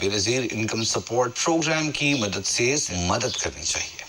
Benazir income support programme की मदद से मदद करनी चाहिए।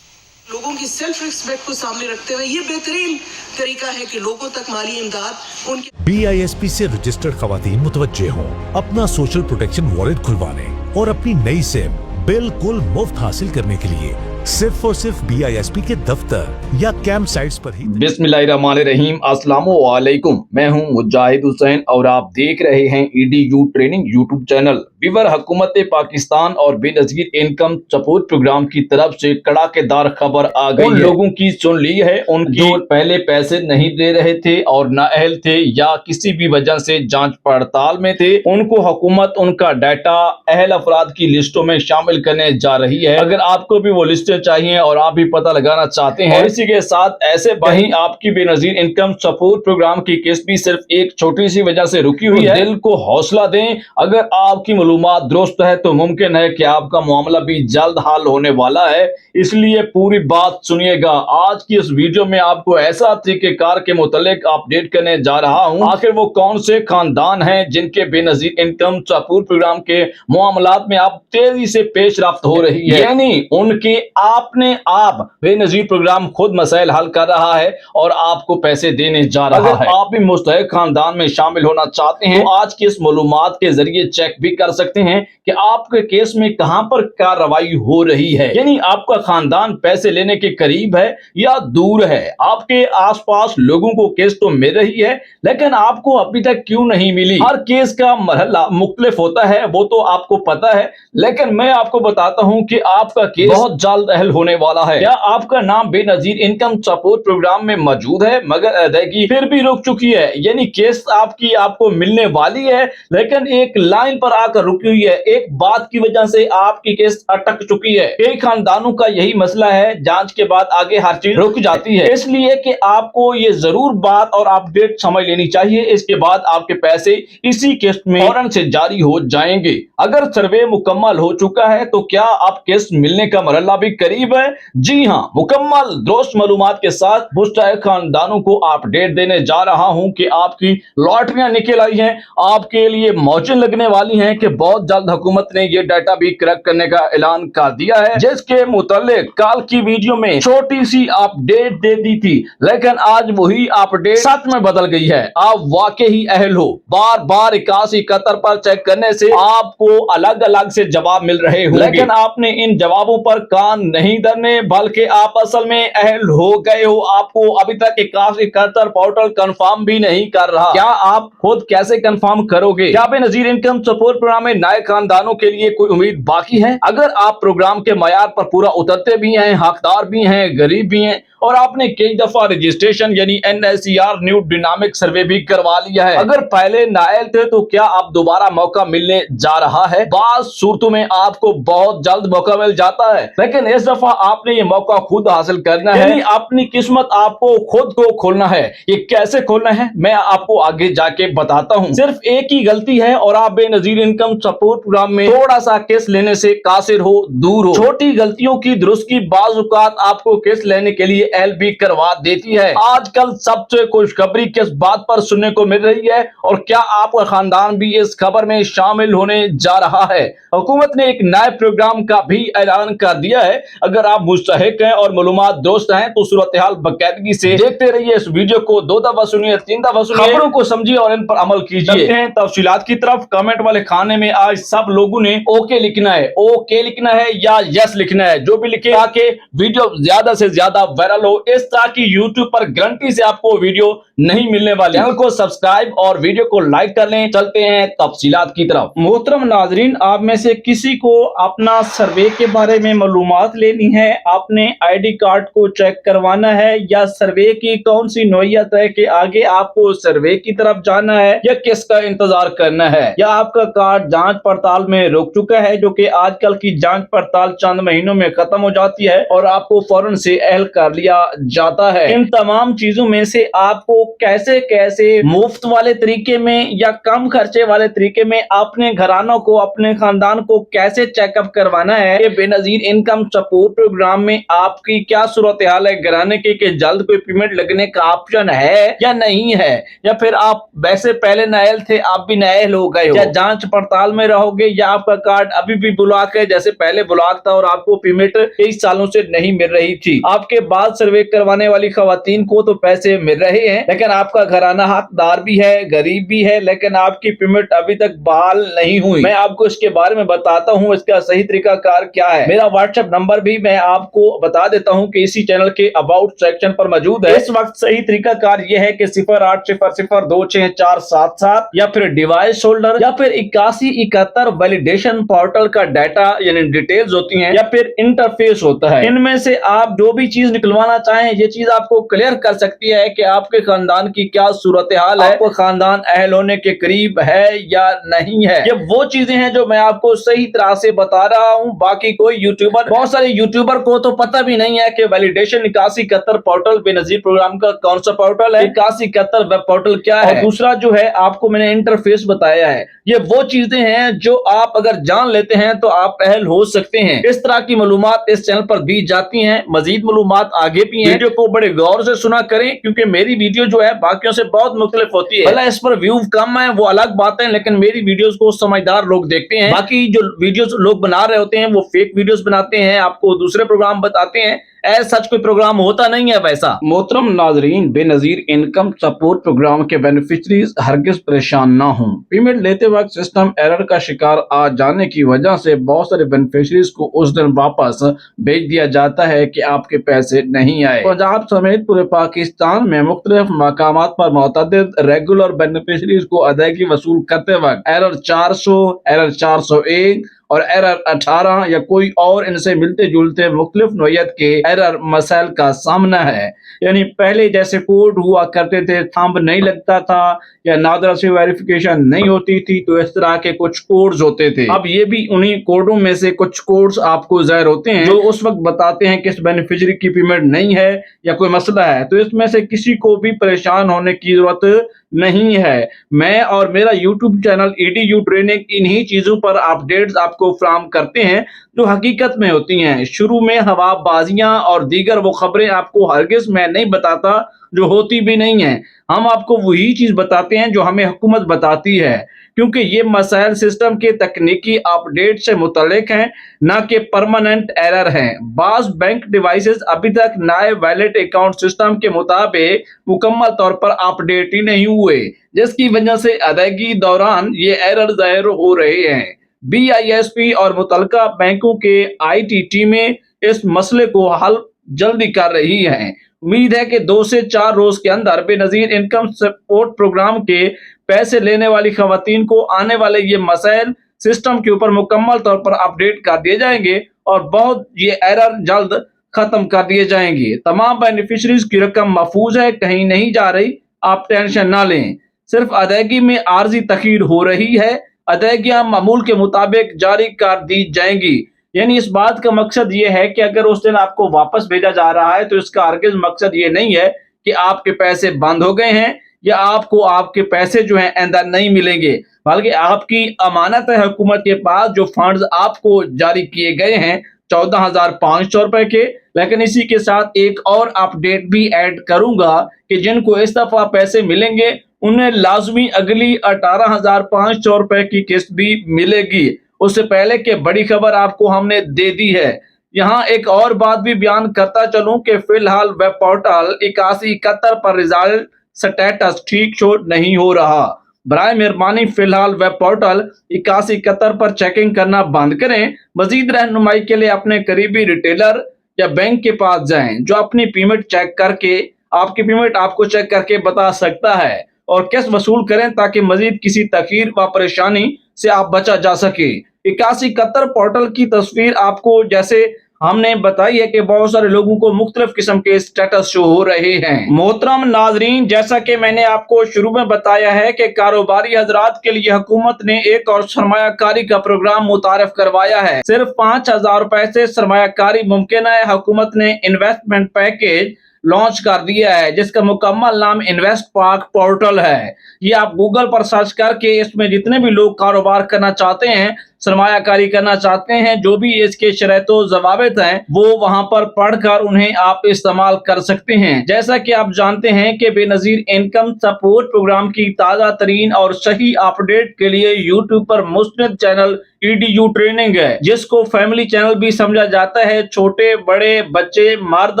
लोगों की सेल्फ रिस्पेक्ट को सामने रखते हुए ये बेहतरीन तरीका है कि लोगों तक माली इमदाद उनके BISP से रजिस्टर्ड खवातीन मुतवज्जे हों अपना सोशल प्रोटेक्शन वॉलेट खुलवाने और अपनी नई सिम बिल्कुल मुफ्त हासिल करने के लिए सिर्फ और सिर्फ BISP के दफ्तर या कैंप साइट्स पर ही। बिस्मिल्लाहिर्रहमानिर्रहीम, अस्सलामु अलैकुम। मैं हूं मुजाहिद हुसैन और आप देख रहे हैं EDU ट्रेनिंग यूट्यूब चैनल। विवर हुकूमत पाकिस्तान और बेनज़ीर इनकम सपोर्ट प्रोग्राम की तरफ से कड़ाकेदार खबर आ गई है। लोगों की सुन ली है, उनकी जो पहले पैसे नहीं दे रहे थे और नाअहल थे या किसी भी वजह से जांच पड़ताल में थे, उनको हुकूमत उनका डाटा अहल अफराद की लिस्टों में शामिल करने जा रही है। अगर आपको भी वो लिस्टें चाहिए और आप भी पता लगाना चाहते हैं, और इसी के साथ ऐसे वहीं आपकी बेनज़ीर इनकम सपोर्ट प्रोग्राम की किस्त भी सिर्फ एक छोटी सी वजह से रुकी हुई है, दिल को हौसला दें। अगर आपकी मालूमात दुरुस्त है तो मुमकिन है कि आपका मामला भी जल्द हल होने वाला है, इसलिए पूरी बात सुनिएगा। आज की इस वीडियो में आपको ऐसा तरीकेकार के मुतालिक अपडेट करने जा रहा हूं, आखिर वो कौन से खानदान हैं जिनके बेनज़ीर इनकम सपोर्ट प्रोग्राम के मामलात में आप तेजी से पेश रफ्त हो रही है, यानी उनके अपने आप बेनज़ीर प्रोग्राम खुद मसाइल हल कर रहा है और आपको पैसे देने जा रहा है। आप भी मुस्तहिक खानदान में शामिल होना चाहते हैं तो आज की इस मालूमात के जरिए चेक भी कर सकते हैं कि आपके केस में कहां पर कार्रवाई हो रही है, यानी आपका खानदान पैसे लेने के करीब है या दूर है। आपके आसपास लोगों को केस तो मिल रही है लेकिन आपको अभी तक क्यों नहीं मिली। हर केस का मरहला मुख्तलिफ होता है, वो तो आपको पता है, लेकिन मैं आपको बताता हूं कि आपका केस बहुत जल्द हल होने वाला है। क्या आपका नाम बेनज़ीर इनकम सपोर्ट प्रोग्राम में मौजूद है मगर अदायगी फिर भी रुक चुकी है, यानी केस आपको मिलने वाली है लेकिन एक लाइन पर आकर रुकी हुई है, एक बात की वजह से आपकी केस अटक चुकी है। कई खानदानों का यही मसला है, जांच के बाद आगे हर चीज रुक जाती है, इसलिए कि आपको ये जरूर बात और अपडेट समझ लेनी चाहिए। इसके बाद आपके पैसे इसी किस्त में फौरन से जारी हो जाएंगे। अगर सर्वे मुकम्मल हो चुका है तो क्या आप किस्त मिलने का मरहला भी करीब है? जी हाँ, मुकम्मल दुरुस्त मालूमात के साथ मुस्तहिक खानदानों को अपडेट देने जा रहा हूं कि आपकी लॉटरियां निकल आई हैं, आपके लिए मौजें लगने वाली हैं कि बहुत जल्द हुकूमत ने ये डाटा भी क्रैक करने का ऐलान कर दिया है, जिसके मुतालिक कल की वीडियो में छोटी सी अपडेट दे दी थी, लेकिन आज वही अपडेट सच में बदल गई है। आप वाकई ही अहल हो। बार बार 8171 पर चेक करने से आपको अलग अलग से जवाब मिल रहे होंगे, लेकिन आपने इन जवाबों पर कान नहीं धरने, बल्कि आप असल में अहल हो गए हो। आपको अभी तक 8171 पोर्टल कंफर्म भी नहीं कर रहा। क्या आप खुद कैसे कंफर्म करोगे? क्या बेनज़ीर इनकम सपोर्ट प्रोग्राम में नए खानदानों के लिए कोई उम्मीद बाकी है? अगर आप प्रोग्राम के मयार पर पूरा उतरते भी हैं, हकदार भी हैं, गरीब भी हैं और आपने कई दफा रजिस्ट्रेशन यानी NSCR न्यू डायनामिक सर्वे भी करवा लिया है, अगर पहले नाअहल थे तो क्या आप दोबारा मौका मिलने जा रहा है? बाज़ सूरतों में आपको बहुत जल्द मौका मिल जाता है, लेकिन इस दफा आपने ये मौका खुद हासिल करना है, यानी अपनी किस्मत आपको खुद को खोलना है। ये कैसे खोलना है मैं आपको आगे जाके बताता हूँ। सिर्फ एक ही गलती है और आप बेनज़ीर इनकम सपोर्ट प्रोग्राम में थोड़ा सा केस लेने से कासिर हो, दूर हो। छोटी गलतियों की दुरुस्ती बाज़ औक़ात आपको केस लेने के लिए एल भी करवा देती है। आजकल सबसे खुशखबरी किस बात पर सुनने को मिल रही है और क्या आपका खानदान भी इस खबर में शामिल होने जा रहा है? हुकूमत ने एक नए प्रोग्राम का भी ऐलान कर दिया है। अगर आप मुस्तहिक हैं और मालूमात दोस्त हैं तो सूरत हाल बाकायदगी से देखते रहिए। इस वीडियो को 2 दफा सुनिए, 3 दफा सुनिए, खबरों को समझिए और इन पर अमल कीजिए। तफसीलात की तरफ कमेंट वाले खाने में आज सब लोगों ने ओके लिखना है, ओके लिखना है या यस लिखना है, जो भी लिखे, ताकि वीडियो ज्यादा से ज्यादा वायरल हो। इस तरह की यूट्यूब पर गारंटी से आपको वीडियो नहीं मिलने वाली। चैनल को सब्सक्राइब और वीडियो को लाइक कर लें। चलते हैं तफसीलात की तरफ। मोहतरम नाजरीन, आप में से किसी को अपना सर्वे के बारे में मालूमात लेनी है, आपने ID कार्ड को चेक करवाना है, या सर्वे की कौन सी नौइयत है कि आगे आपको सर्वे की तरफ जाना है या किसका इंतजार करना है, या आपका कार्ड जांच पड़ताल में रुक चुका है, जो कि आजकल की जांच पड़ताल चंद महीनों में खत्म हो जाती है और आपको फौरन से अहल कर लिया जाता है। इन तमाम चीजों में से आपको कैसे कैसे मुफ्त वाले तरीके में या कम खर्चे वाले तरीके में अपने घरानों को, अपने खानदान को कैसे चेकअप करवाना है। ये बेनजीर इनकम सपोर्ट प्रोग्राम में आपकी क्या सूरत हाल है घराने की, कि जल्द कोई पेमेंट लगने का ऑप्शन है या नहीं है, या फिर आप वैसे पहले नायल थे आप भी नायल हो गए हो, या जांच पड़ताल में रहोगे, या आपका कार्ड अभी भी ब्लॉक है जैसे पहले ब्लॉक था और आपको पेमेंट कई सालों से नहीं मिल रही थी। आपके बाद सर्वे करवाने वाली खवातीन को तो पैसे मिल रहे हैं, लेकिन आपका घराना हकदार भी है, गरीब भी है, लेकिन आपकी पेमेंट अभी तक बहाल नहीं हुई। मैं आपको इसके बारे में बताता हूँ इसका सही तरीका कार क्या है। मेरा व्हाट्सएप नंबर भी मैं आपको बता देता हूँ कि इसी चैनल के अबाउट सेक्शन पर मौजूद है। इस वक्त सही तरीका कार यह है कि 0800264777 या फिर डिवाइस होल्डर या फिर 8171 वैलिडेशन पोर्टल का डाटा यानी डिटेल्स होती हैं, या फिर इंटरफेस होता है। इनमें से आप जो भी चीज निकलवाना चाहें ये चीज आपको क्लियर कर सकती है कि आपके खानदान की क्या सूरत हाल है, आपका खानदान अहल होने के करीब है या नहीं है। ये वो चीजें हैं जो मैं आपको सही तरह से बता रहा हूँ। बाकी कोई यूट्यूबर, बहुत सारे यूट्यूबर को तो पता भी नहीं है कि वैलिडेशन 8171 पोर्टल बेनजीर प्रोग्राम का कौन सा पोर्टल है, 8171 वेब पोर्टल क्या है, और दूसरा जो है आपको मैंने इंटरफेस बताया है। ये वो चीजें हैं जो आप अगर जान लेते हैं तो आप अहल हो सकते हैं। इस तरह की मालूमात इस चैनल पर दी जाती हैं, मजीद मालूमात आगे भी हैं। वीडियो को बड़े गौर से सुना करें क्योंकि मेरी वीडियो जो है बाकियों से बहुत मुख्तलिफ होती है। भला इस पर व्यू कम है वो अलग बात है, लेकिन मेरी वीडियोस को समझदार लोग देखते हैं। बाकी जो वीडियोस लोग बना रहे होते हैं वो फेक वीडियोस बनाते हैं, आपको दूसरे प्रोग्राम बताते हैं, ऐसा सच कोई प्रोग्राम होता नहीं है वैसा। मोहतरम नाजरीन, बेनजीर इनकम सपोर्ट प्रोग्राम के बेनिफिशरीज हरगिज परेशान ना हों। पेमेंट लेते वक्त सिस्टम एरर का शिकार आ जाने की वजह से बहुत सारे बेनिफिशरीज को उस दिन वापस भेज दिया जाता है कि आपके पैसे नहीं आए। पंजाब समेत पूरे पाकिस्तान में मुख्तलिफ मकामात पर मुतअद्दिद रेगुलर बेनिफिशरीज को अदायगी वसूल करते वक्त एरर 400, एरर 401 और एरर 18 या कोई और इनसे मिलते जुलते मुख्तलिफ नोयत के एरर मसाइल का सामना है। यानी पहले जैसे कोड हुआ करते थे, थंब नहीं लगता था या नादरा से वेरिफिकेशन नहीं होती थी, तो इस तरह के कुछ कोड्स होते थे। अब ये भी उन्हीं कोडों में से कुछ कोड्स आपको ज़ाहिर होते हैं जो उस वक्त बताते हैं कि इस बेनिफिशियरी की पेमेंट नहीं है या कोई मसला है। तो इसमें से किसी को भी परेशान होने की जरूरत नहीं है। मैं और मेरा YouTube चैनल EDU ट्रेनिंग इन्हीं चीजों पर अपडेट्स आपको फराहम करते हैं जो हकीकत में होती हैं। शुरू में हवाबाजियां और दीगर वो खबरें आपको हरगिज मैं नहीं बताता जो होती भी नहीं है। हम आपको वही चीज बताते हैं जो हमें हुकूमत बताती है, क्योंकि ये मसाइल सिस्टम के तकनीकी अपडेट से मुतल्लिक हैं, न कि परमानेंट एरर हैं। बाज़ बैंक डिवाइसेस अभी तक नए वैलेट अकाउंट सिस्टम के मुताबिक मुकम्मल तौर पर अपडेट ही नहीं हुए, जिसकी वजह से अदायगी दौरान ये एरर ज़ाहिर हो रहे हैं। BISP और मुतल्लिका बैंकों के IT टीमें इस मसले को हल जल्दी कर रही हैं। उम्मीद है कि 2 से 4 रोज के अंदर बेनजीर इनकम सपोर्ट प्रोग्राम के पैसे लेने वाली खवातीन को आने वाले ये मसाइल सिस्टम के ऊपर मुकम्मल तौर पर अपडेट कर दिए जाएंगे और बहुत ये एरर जल्द खत्म कर दिए जाएंगे। तमाम बेनिफिशरीज की रकम महफूज है, कहीं नहीं जा रही, आप टेंशन ना लें। सिर्फ अदायगी में आर्जी तखीर हो रही है, अदायगियां मामूल के मुताबिक जारी कर दी जाएंगी। यानी इस बात का मकसद ये है कि अगर उस दिन आपको वापस भेजा जा रहा है तो इसका हरगिज मकसद ये नहीं है कि आपके पैसे बंद हो गए हैं या आपको आपके पैसे जो हैं आइंदा नहीं मिलेंगे, बल्कि आपकी अमानत है हुकूमत के पास जो फंड्स आपको जारी किए गए हैं 14,500 रुपए के। लेकिन इसी के साथ एक और अपडेट भी ऐड करूंगा कि जिनको इस दफा पैसे मिलेंगे उन्हें लाजमी अगली 18,500 रुपए की किस्त भी मिलेगी। उससे पहले कि बड़ी खबर आपको हमने दे दी है। यहाँ एक और बात भी बयान करता चलूं कि फिलहाल वेब पोर्टल 8171 पर रिजल्ट स्टेटस ठीक शो नहीं हो रहा। बराए मेहरबानी फिलहाल वेब पोर्टल 8171 पर चेकिंग करना बंद करें। मजीद रहनुमाई के लिए अपने करीबी रिटेलर या बैंक के पास जाएं जो अपनी पेमेंट चेक करके आपकी पेमेंट आपको चेक करके बता सकता है और किस्त वसूल करें ताकि मजीद किसी तखीर व परेशानी से आप बचा जा सके। 8171 पोर्टल की तस्वीर आपको जैसे हमने बताई है कि बहुत सारे लोगों को मुख्तलिफ किस्म के स्टेटस शो हो रहे हैं। मोहतरम नाजरीन, जैसा कि मैंने आपको शुरू में बताया है कि कारोबारी हजरात के लिए हुकूमत ने एक और सरमायाकारी का प्रोग्राम मुतारफ करवाया है। सिर्फ 5,000 रुपए से सरमायाकारी मुमकिन है। हुकूमत ने इन्वेस्टमेंट पैकेज लॉन्च कर दिया है, जिसका मुकम्मल नाम इन्वेस्ट पार्क पोर्टल है। ये आप गूगल पर सर्च करके इसमें जितने भी लोग कारोबार करना चाहते हैं, सरमायाकारी करना चाहते हैं, जो भी इसके शर्तो ज़वाबित हैं वो वहां पर पढ़कर उन्हें आप इस्तेमाल कर सकते हैं। जैसा कि आप जानते हैं कि बेनज़ीर इनकम सपोर्ट प्रोग्राम की ताज़ा तरीन और सही अपडेट के लिए यूट्यूब पर मुस्तनद चैनल EDU ट्रेनिंग है, जिसको फैमिली चैनल भी समझा जाता है। छोटे बड़े बच्चे, मर्द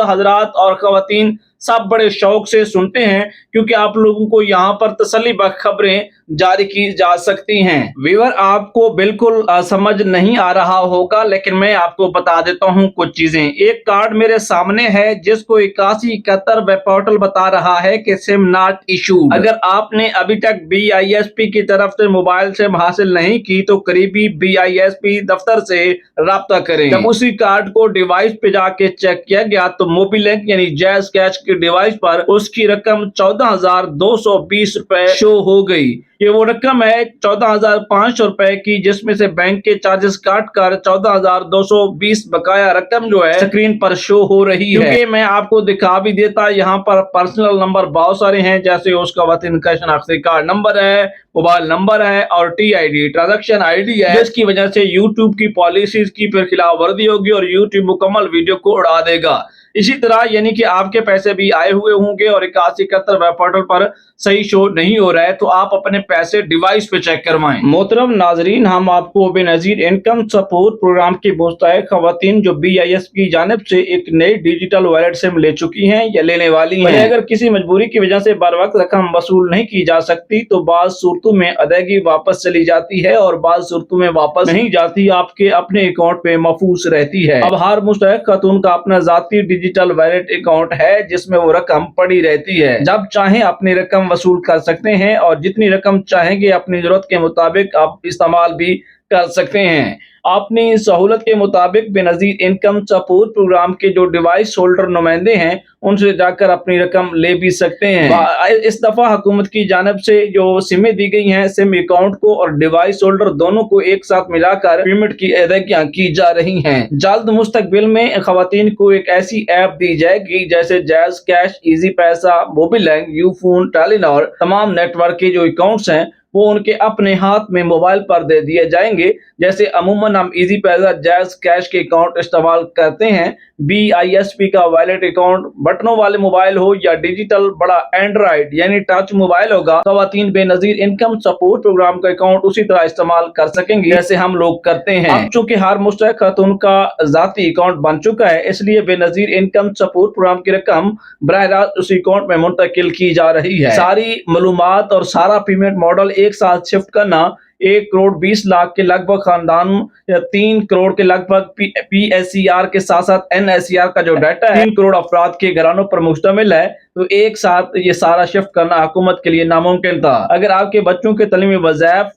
हजरात और खवातीन सब बड़े शौक से सुनते हैं, क्योंकि आप लोगों को यहाँ पर तसल्ली बख्श खबरें जारी की जा सकती हैं। व्यूअर, आपको बिल्कुल समझ नहीं आ रहा होगा, लेकिन मैं आपको बता देता हूँ कुछ चीजें। एक कार्ड मेरे सामने है जिसको 8171 वेब पोर्टल बता रहा है कि सिम नॉट इशूड। अगर आपने अभी तक BISP की तरफ से मोबाइल सिम हासिल नहीं की तो करीबी BISP दफ्तर से राब्ता करें। जब उसी कार्ड को डिवाइस पे जाके चेक किया गया तो मोबिलिंक यानी जैज कैश की डिवाइस पर उसकी रकम 14,220 रुपए शो हो गई। ये वो रकम है 14,500 रुपए की, जिसमें से बैंक के चार्जेस काट कर 14,220 बकाया रकम जो है स्क्रीन पर शो हो रही है। क्योंकि मैं आपको दिखा भी देता, यहाँ पर पर्सनल नंबर बहुत सारे हैं, जैसे उसका वतन का शनाख्ती कार्ड नंबर है, मोबाइल नंबर है और TID ट्रांजैक्शन ID है, जिसकी वजह से यूट्यूब की पॉलिसीज की फिर खिलाफ वर्जी होगी और यूट्यूब मुकम्मल वीडियो को उड़ा देगा। इसी तरह यानी कि आपके पैसे भी आए हुए होंगे और 8171 वेब पोर्टल पर सही शो नहीं हो रहा है, तो आप अपने पैसे डिवाइस पे चेक करवाएं। मोहतरम नाजरीन, हम आपको बेनज़ीर इनकम सपोर्ट प्रोग्राम की मुस्तहिक खवातीन जो BISP की जानिब से एक नई डिजिटल वॉलेट सिम ले चुकी हैं या लेने वाली हैं, अगर किसी मजबूरी की वजह से बर वक्त रकम वसूल नहीं की जा सकती तो बाज़ सूरतों में अदायगी वापस चली जाती है और बाज़ सूरतों में वापस नहीं जाती, आपके अपने अकाउंट पे महफूज रहती है। अब हर मुस्तहिक खातून का अपना जाती डिजिटल वॉलेट अकाउंट है, जिसमें वो रकम पड़ी रहती है। जब चाहे अपनी रकम वसूल कर सकते हैं और जितनी रकम चाहेंगे अपनी जरूरत के मुताबिक आप इस्तेमाल भी कर सकते हैं। अपनी सहूलत के मुताबिक बेनज़ीर इनकम सपोर्ट प्रोग्राम के जो डिवाइस होल्डर नुमाइंदे हैं उनसे जाकर अपनी रकम ले भी सकते हैं। इस दफा हुकूमत की जानिब से जो सिमें दी गई हैं, सिम अकाउंट को और डिवाइस होल्डर दोनों को एक साथ मिलाकर पेमेंट की अदायगियां की जा रही हैं। जल्द मुस्तकबिल में खवातीन को एक ऐसी ऐप दी जाएगी जैसे जैज कैश, इजी पैसा, मोबिलिंक, यूफोन, टेलीनॉर, तमाम नेटवर्क के जो अकाउंट्स हैं वो उनके अपने हाथ में मोबाइल पर दे दिए जाएंगे। जैसे अमूमन हम इजी पैसा, जैज कैश के अकाउंट इस्तेमाल करते हैं, BISP का वॉलेट अकाउंट बटनों वाले मोबाइल हो या डिजिटल बड़ा एंड्रॉइड यानी टच मोबाइल होगा, खवातीन बेनज़ीर इनकम सपोर्ट प्रोग्राम का अकाउंट उसी तरह इस्तेमाल कर सकेंगे जैसे हम लोग करते हैं। अब चूंकि हर मुस्तहिक खातून का जाती अकाउंट बन चुका है, इसलिए बेनज़ीर इनकम सपोर्ट प्रोग्राम की रकम बराह रास्त उसी अकाउंट में मुंतकिल की जा रही है। सारी मालूमात और सारा पेमेंट मॉडल एक साथ शिफ्ट करना 1,20,00,000 के लगभग खानदान या 3 करोड़ के लगभग PSER के साथ साथ NSER का जो डाटा है 3 करोड़ अफराद के घरानों पर मुश्तमिल है, तो एक साथ ये सारा शिफ्ट करना हुकूमत के लिए नामुमकिन था। अगर आपके बच्चों के तलीमी वज़ाइफ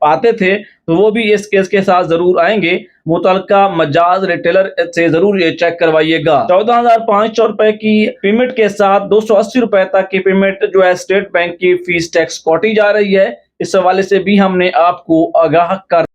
आते थे तो वो भी इस केस के साथ जरूर आएंगे। मुतलका मजाज रिटेलर से जरूर ये चेक करवाइएगा। 14,500 रुपए की पेमेंट के साथ 280 रुपए तक की पेमेंट जो है स्टेट बैंक की फीस टैक्स काटी जा रही है। इस हवाले से भी हमने आपको आगाह कर